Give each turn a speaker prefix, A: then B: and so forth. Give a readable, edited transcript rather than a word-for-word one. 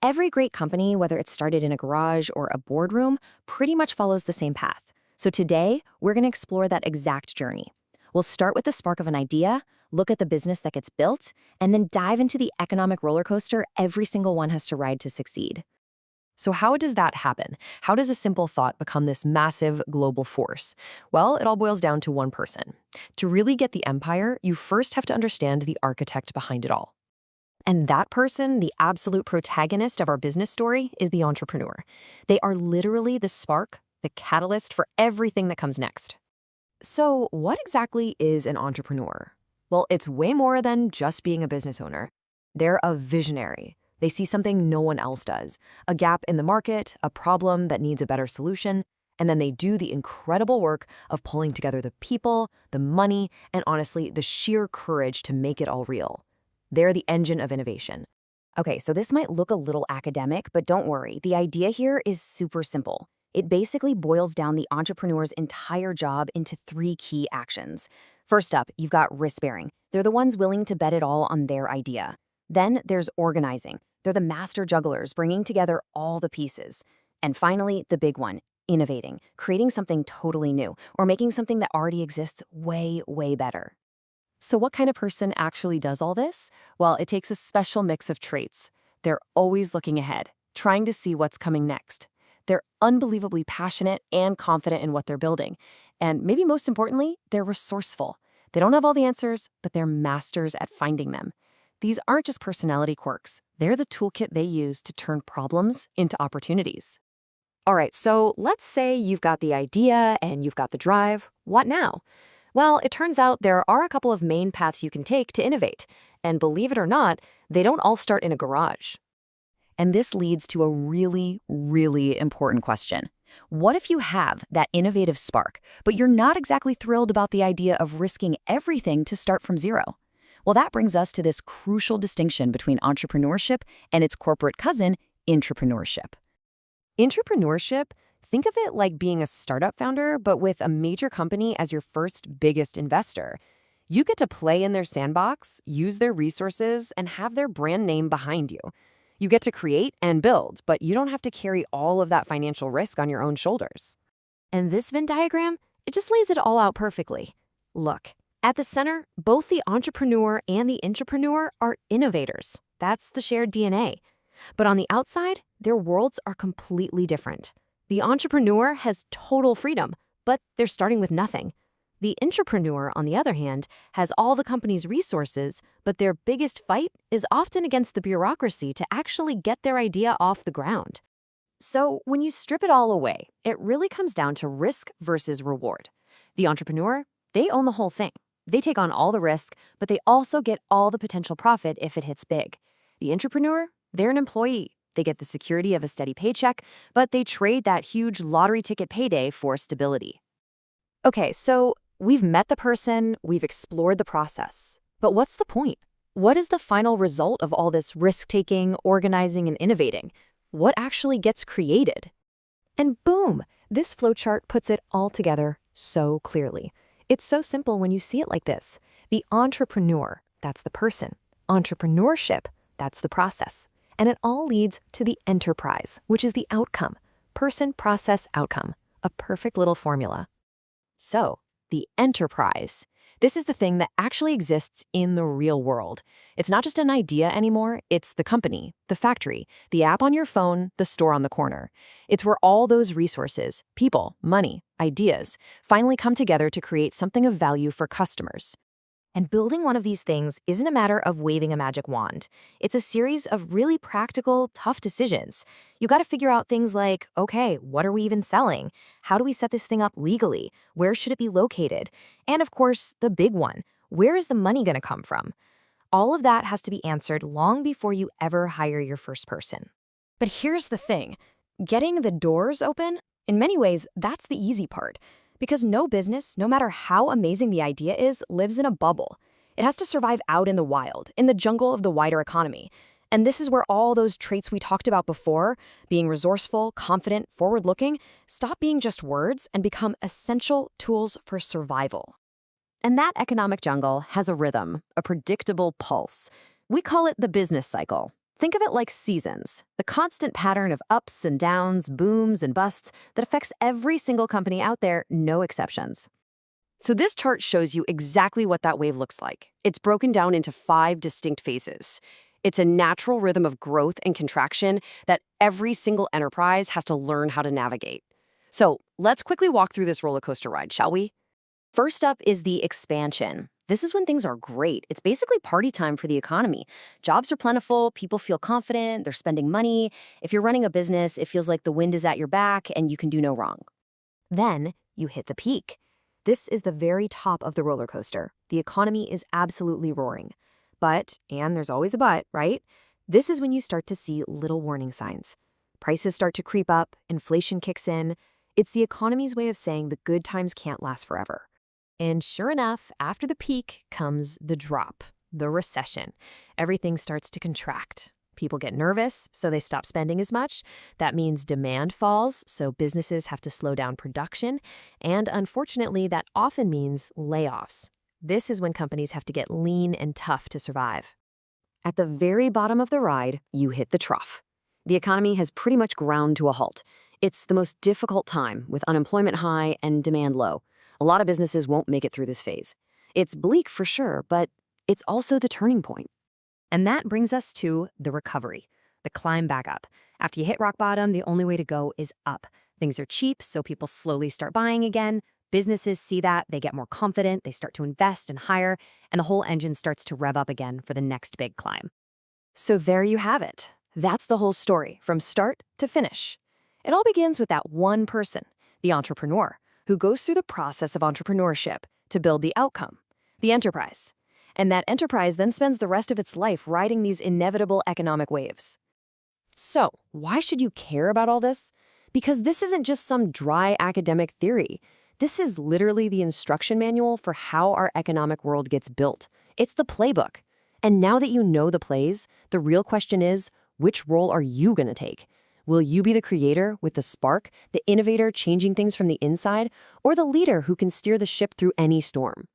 A: Every great company, whether it's started in a garage or a boardroom, pretty much follows the same path. So today, we're going to explore that exact journey. We'll start with the spark of an idea, look at the business that gets built, and then dive into the economic roller coaster every single one has to ride to succeed.
B: So how does that happen? How does a simple thought become this massive global force? Well, it all boils down to one person. To really get the empire, you first have to understand the architect behind it all. And that person, the absolute protagonist of our business story, is the entrepreneur. They are literally the spark, the catalyst for everything that comes next. So what exactly is an entrepreneur? Well, it's way more than just being a business owner. They're a visionary. They see something no one else does, a gap in the market, a problem that needs a better solution, and then they do the incredible work of pulling together the people, the money, and honestly, the sheer courage to make it all real. They're the engine of innovation.
A: Okay, so this might look a little academic, but don't worry. The idea here is super simple. It basically boils down the entrepreneur's entire job into three key actions. First up, you've got risk-bearing. They're the ones willing to bet it all on their idea. Then there's organizing. They're the master jugglers, bringing together all the pieces. And finally, the big one, innovating, creating something totally new, or making something that already exists way, way better.
B: So what kind of person actually does all this? Well, it takes a special mix of traits. They're always looking ahead, trying to see what's coming next. They're unbelievably passionate and confident in what they're building. And maybe most importantly, they're resourceful. They don't have all the answers, but they're masters at finding them. These aren't just personality quirks. They're the toolkit they use to turn problems into opportunities. All right, so let's say you've got the idea and you've got the drive. What now? Well, it turns out there are a couple of main paths you can take to innovate. And believe it or not, they don't all start in a garage. And this leads to a really, really important question. What if you have that innovative spark, but you're not exactly thrilled about the idea of risking everything to start from zero? Well, that brings us to this crucial distinction between entrepreneurship and its corporate cousin, intrapreneurship. Intrapreneurship, think of it like being a startup founder, but with a major company as your first biggest investor. You get to play in their sandbox, use their resources, and have their brand name behind you. You get to create and build, but you don't have to carry all of that financial risk on your own shoulders. And this Venn diagram, it just lays it all out perfectly. Look, at the center, both the entrepreneur and the intrapreneur are innovators. That's the shared DNA. But on the outside, their worlds are completely different. The entrepreneur has total freedom, but they're starting with nothing. The intrapreneur, on the other hand, has all the company's resources, but their biggest fight is often against the bureaucracy to actually get their idea off the ground. So when you strip it all away, it really comes down to risk versus reward. The entrepreneur, they own the whole thing. They take on all the risk, but they also get all the potential profit if it hits big. The intrapreneur, they're an employee. They get the security of a steady paycheck, but they trade that huge lottery ticket payday for stability. Okay, so we've met the person, we've explored the process. But what's the point? What is the final result of all this risk-taking, organizing, and innovating? What actually gets created? And boom, this flowchart puts it all together so clearly. It's so simple when you see it like this. The entrepreneur, that's the person. Entrepreneurship, that's the process. And it all leads to the enterprise, which is the outcome. Person, process, outcome. A perfect little formula. So, the enterprise. This is the thing that actually exists in the real world. It's not just an idea anymore, it's the company, the factory, the app on your phone, the store on the corner. It's where all those resources, people, money, ideas, finally come together to create something of value for customers. And building one of these things isn't a matter of waving a magic wand. It's a series of really practical, tough decisions. You got to figure out things like, okay, what are we even selling? How do we set this thing up legally? Where should it be located? And of course, the big one, where is the money going to come from? All of that has to be answered long before you ever hire your first person. But here's the thing, getting the doors open, in many ways, that's the easy part. Because no business, no matter how amazing the idea is, lives in a bubble. It has to survive out in the wild, in the jungle of the wider economy. And this is where all those traits we talked about before, being resourceful, confident, forward-looking, stop being just words and become essential tools for survival. And that economic jungle has a rhythm, a predictable pulse. We call it the business cycle.
A: Think of it like seasons, the constant pattern of ups and downs, booms and busts that affects every single company out there, no exceptions. So this chart shows you exactly what that wave looks like. It's broken down into 5 distinct phases. It's a natural rhythm of growth and contraction that every single enterprise has to learn how to navigate. So let's quickly walk through this roller coaster ride, shall we? First up is the expansion. This is when things are great. It's basically party time for the economy. Jobs are plentiful, people feel confident, they're spending money. If you're running a business, it feels like the wind is at your back and you can do no wrong. Then you hit the peak. This is the very top of the roller coaster. The economy is absolutely roaring. But, and there's always a but, right? This is when you start to see little warning signs. Prices start to creep up, inflation kicks in. It's the economy's way of saying the good times can't last forever. And sure enough, after the peak comes the drop, the recession. Everything starts to contract. People get nervous, so they stop spending as much. That means demand falls, so businesses have to slow down production. And unfortunately, that often means layoffs. This is when companies have to get lean and tough to survive. At the very bottom of the ride, you hit the trough. The economy has pretty much ground to a halt. It's the most difficult time, with unemployment high and demand low. A lot of businesses won't make it through this phase. It's bleak for sure, but it's also the turning point. And that brings us to the recovery, the climb back up. After you hit rock bottom, the only way to go is up. Things are cheap, so people slowly start buying again. Businesses see that, they get more confident, they start to invest and hire, and the whole engine starts to rev up again for the next big climb. So there you have it. That's the whole story, from start to finish. It all begins with that one person, the entrepreneur, who goes through the process of entrepreneurship to build the outcome, the enterprise. And that enterprise then spends the rest of its life riding these inevitable economic waves. So, why should you care about all this? Because this isn't just some dry academic theory. This is literally the instruction manual for how our economic world gets built. It's the playbook. And now that you know the plays, the real question is, which role are you going to take? Will you be the creator with the spark, the innovator changing things from the inside, or the leader who can steer the ship through any storm?